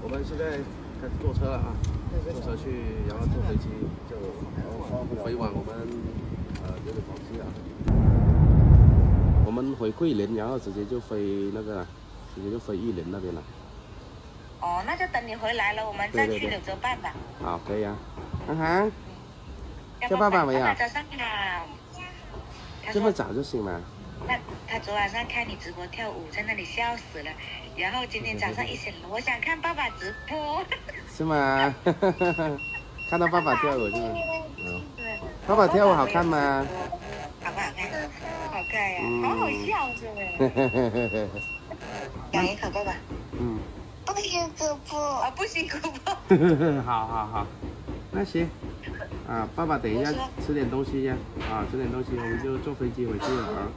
我们现在开始坐车了啊，坐车去，然后坐飞机就飞往我们就是广西啊。我们回桂林，然后直接就飞那个，直接就飞玉林那边了。哦，那就等你回来了，我们再去柳州办吧。好，可以啊。涵涵，叫爸爸没有？爸爸早上好。这么早就醒了？他昨晚上看你直播跳舞，在那里笑死了。然后今天早上一醒了，我想看爸爸直播。是吗？看到爸爸跳舞是吗？嗯。爸爸跳舞好看吗？好不好看？好看呀，好好笑是不？咬一口爸爸。嗯。不辛苦不？啊，不辛苦不？好好好，那行。啊，爸爸等一下吃点东西呀，啊，吃点东西我们就坐飞机回去了啊。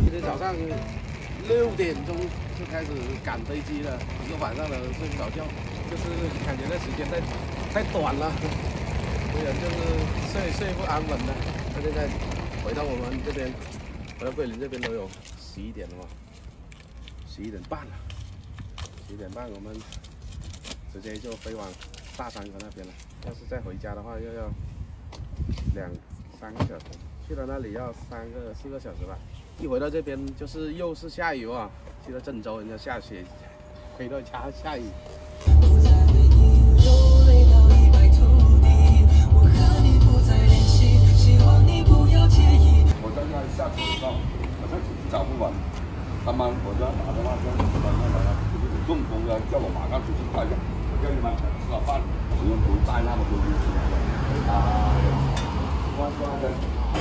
今天早上6点钟就开始赶飞机了，一个晚上的睡不着觉，就是感觉这时间太短了，所以就是睡不安稳的。那现在回到我们这边，回到桂林这边都有11点了嘛，11点半了。11点半我们直接就飞往大山河那边了。要是再回家的话，又要2-3个小时，去到那里要4个小时吧。一回到这边就是又是下雨啊，去到郑州人家下雪，回到家下雨。我在那下车的时候，好像找不完，他们我就打电话跟中风了，叫我马上出去看一下。我叫你们吃了饭，不用带那么多东西。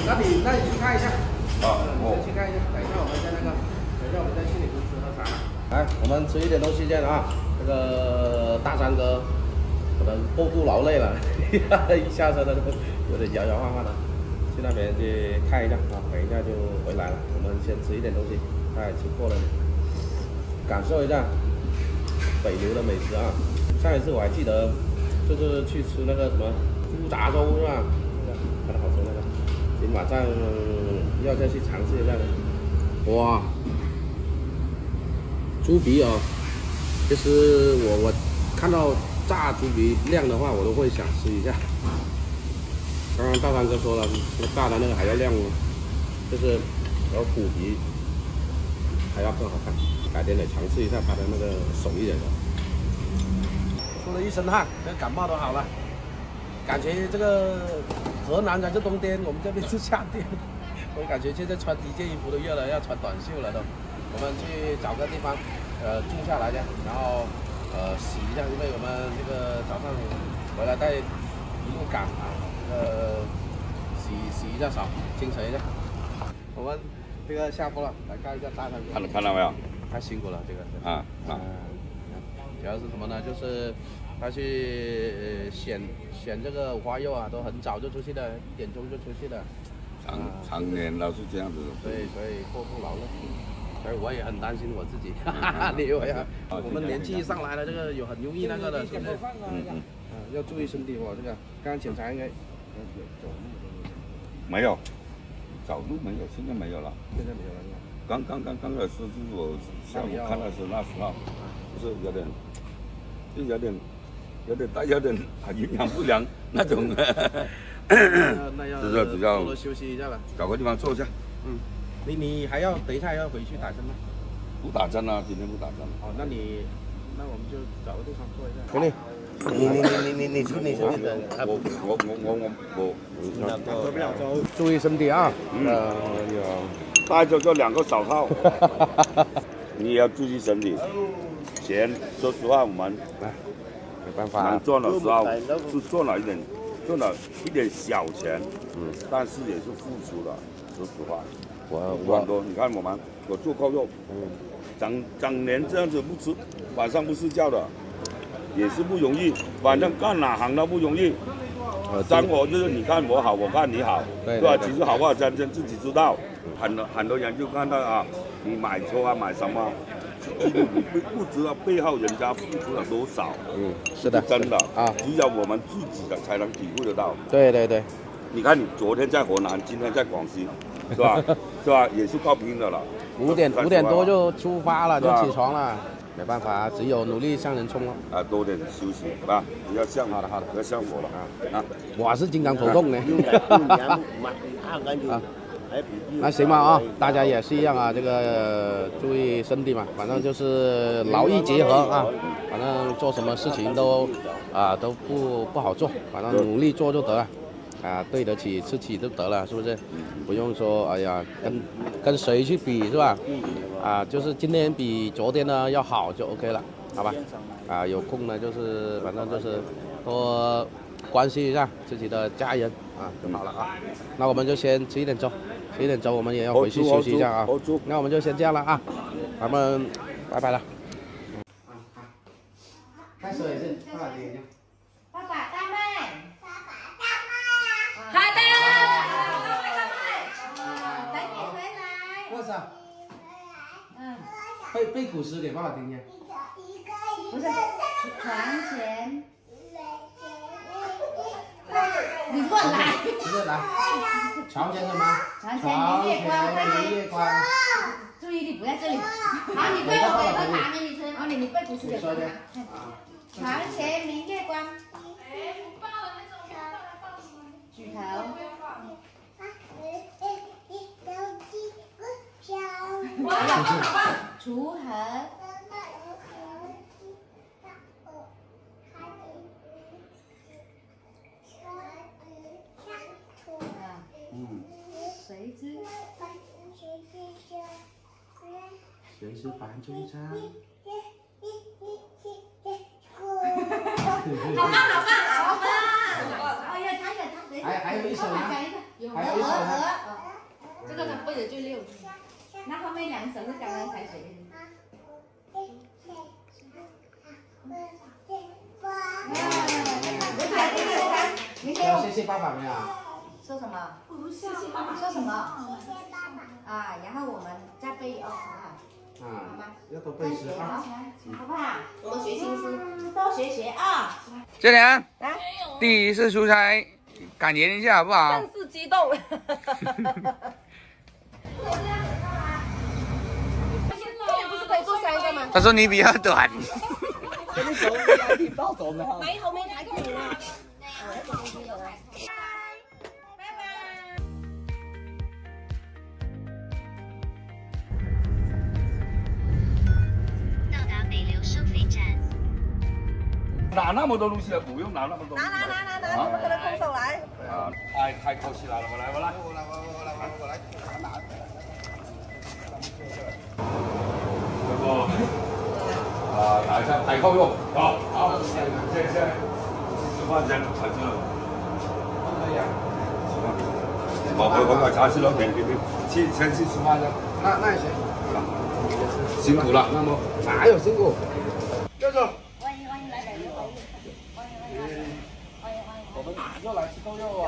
那你去看一下。我去看一下。等一下我们再去你公司喝茶。来，我们吃一点东西先啊。这个大山哥可能过度劳累了，一下车的有点摇摇晃晃的。去那边去看一下啊，等一下就回来了。我们先吃一点东西，太吃过了，感受一下北流的美食啊！上一次我还记得，就是去吃那个什么猪杂粥是吧？那个好吃那个，今晚上要再去尝试一下的。哇，猪鼻哦！其实我看到炸猪鼻晾的话，我都会想吃一下。刚刚大山哥说了，那炸的那个还要晾哦，就是然后虎皮还要更好看。改天得尝试一下他的那个手艺人的。出了一身汗，这感冒都好了。感觉这个河南才是冬天，我们这边是夏天。我感觉现在穿一件衣服都热了，要穿短袖了都。我们去找个地方，住下来的，然后洗一下，因为我们这个早上回来带一路赶啊，洗一下手，清晨一下。我们这个下播了，来看一下大山。看到没有？太辛苦了，这个主要是什么呢？就是他去选这个五花肉啊，都很早就出去了，1点钟就出去了。常年都是这样子。对，所以过度劳累。所以我也很担心我自己，你以为啊？我们年纪一上来了，这个有很容易那个的，是不是？要注意身体哦。这个刚刚检查应该没有，走路没有，现在没有了。现在没有了。刚开始是我下午看的是那时候，就是有点营养不良那种。那要只要多休息一下吧，找个地方坐下。你还要等一下要回去打针吗？不打针啊，今天不打针。哦，那我们就找个地方坐一下。兄弟，你吃那个，注意身体啊。戴着这2个手套，你也要注意身体。钱，说实话，我们没办法，能赚的时候是赚了一点小钱，但是也是付出的。说实话，很多，你看我做扣肉，整年这样子不吃，晚上不睡觉的，也是不容易。反正干哪行都不容易。生活就是你看我好，我看你好，对吧？其实好不好真自己知道。很多人就看到啊，你买车啊买什么，不知道背后人家付出了多少。是的，真的啊，只有我们自己的才能体会得到。对。你看你昨天在河南，今天在广西，是吧？是是吧？也是靠拼的了。5点多就出发了，就起床了，没办法，只有努力向前冲了。啊，多点休息，是吧？不要像好的，不要像我了啊！我是经常头痛的。啊，那行吧啊，大家也是一样啊，这个注意身体嘛，反正就是劳逸结合啊，反正做什么事情都不好做，反正努力做就得了。啊，对得起吃起就得了，是不是？不用说，哎呀，跟谁去比是吧？啊，就是今天比昨天呢要好就 OK 了，好吧？啊，有空呢就是反正就是多关心一下自己的家人啊就好了啊。那我们就先吃一点粥，吃一点粥，我们也要回去休息一下啊。那我们就先这样了啊，咱们拜拜了。开始也是，爸爸点一下。爸爸大麦。好的，等你回来。我操！嗯，背古诗给爸爸听一下。不是，床前。你过来。直接来。床前什么？床前明月光。注意力不在这里。好，你背我打给你听。哦，你背古诗给我听。床前明月光。举头。锄禾。谁知盘中餐？好棒！哎呀，还有一首呢？还有一首呢？这个他背的最溜。那后面2首是刚刚才学的。要谢谢爸爸没有？说什么？谢谢爸爸。说什么？啊，然后我们再背好不好？啊，要多背诗啊。好不好？多学新诗，多学学啊！这良，第一次出差，感言一下好不好？更是激动。不是可以做3个吗？他说你比较短。没后面太苦了。到达北流收费站。拿那么多东西了，不用拿那么多。拿，怎么可能空手来？啊，太客气了，我来。然后拿一下排扣用，好，谢谢。吃饭先还是？可以啊。我茶吃了点，先去吃饭了。那也行。辛苦了。那么哪有辛苦？教授。欢迎来北流，欢迎。我们又来吃豆肉啊！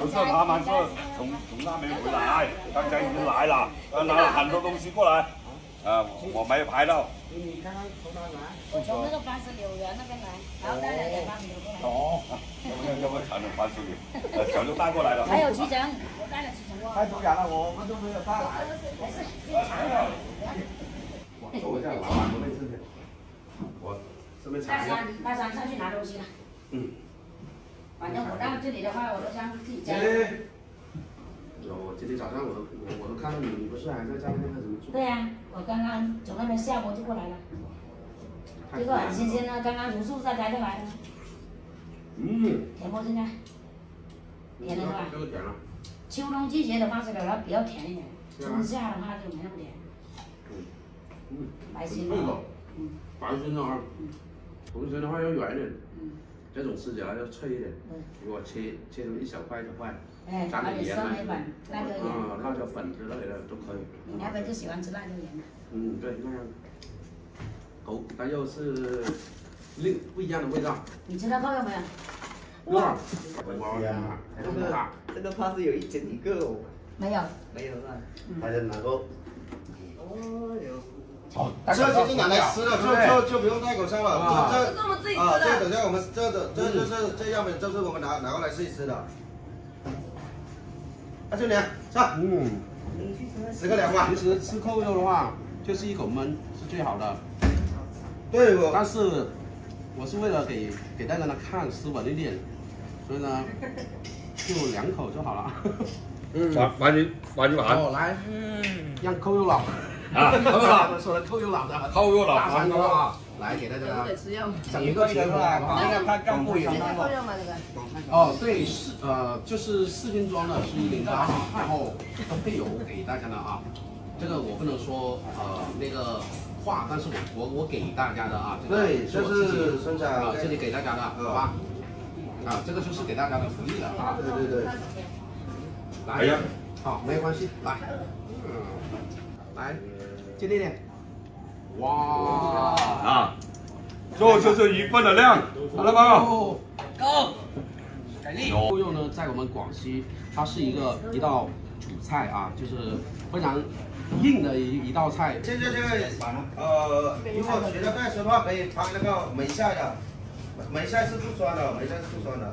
不是，他们是从那边回来，刚才已经来了，拿了很多东西过来。我没有拍到。你刚刚从哪来？我从那个番石榴园那边来，然后带2把牛过来。哦，要不谈了番薯里，小就带过来了。还有脐橙，我带了脐橙过来。太突然了，我们都没有带来。我搜一下老板的位置去。我这边查一下。大山上去拿东西了。反正我到这里的话，我都像自己家。我今天早上我都看到你不是还在那个什么住？对呀，我刚刚从那边下播就过来了。这个很新鲜的，刚刚榕树摘下来的。甜不？现在？甜了是吧？这个甜了。秋冬季节的番石榴它比较甜一点，春夏的话就没那么甜。白心的。白心的啊。红心的话要软一点。这种吃起来要脆一点。如果切成一小块的话，加点盐啊，辣椒粉之类的都可以。你那边就喜欢吃辣椒盐的。对，那样口感又是不一样的味道。你吃到泡肉没有？哇！这个怕是有1整1个哦。没有。没有是吧？还是能够。哦哟。好，这就是拿来吃的，就不用戴口罩了。这么自己吃的。这等下我们这就是这样的，就是我们拿过来试一吃的。阿秀娘，上。10个2万。其实吃扣肉的话，就是一口闷是最好的。对我，但是我是为了给大家呢看斯文一点，所以呢就2口就好了。玩一玩。哦，来，让扣肉佬啊，扣肉佬说的扣肉佬的，扣肉佬大三哥啊，来给大家整一个节目好不好？干不赢扣肉吗？这个？哦，对，就是4斤装的是108，然后都配油给大家的啊。这个我不能说那个话，但是我给大家的啊。对，这是生产这里给大家的，好吧？啊，这个就是给大家的福利了啊。对对对。来呀，好，没关系，来，来，尽力点。哇啊，这就是一份的量，好了吗？够，给力。扣肉呢，在我们广西，它是一道主菜啊，就是非常硬的一道菜。这个，如果觉得带酸的话，可以放那个梅菜的，梅菜是不酸的，梅菜是不酸的。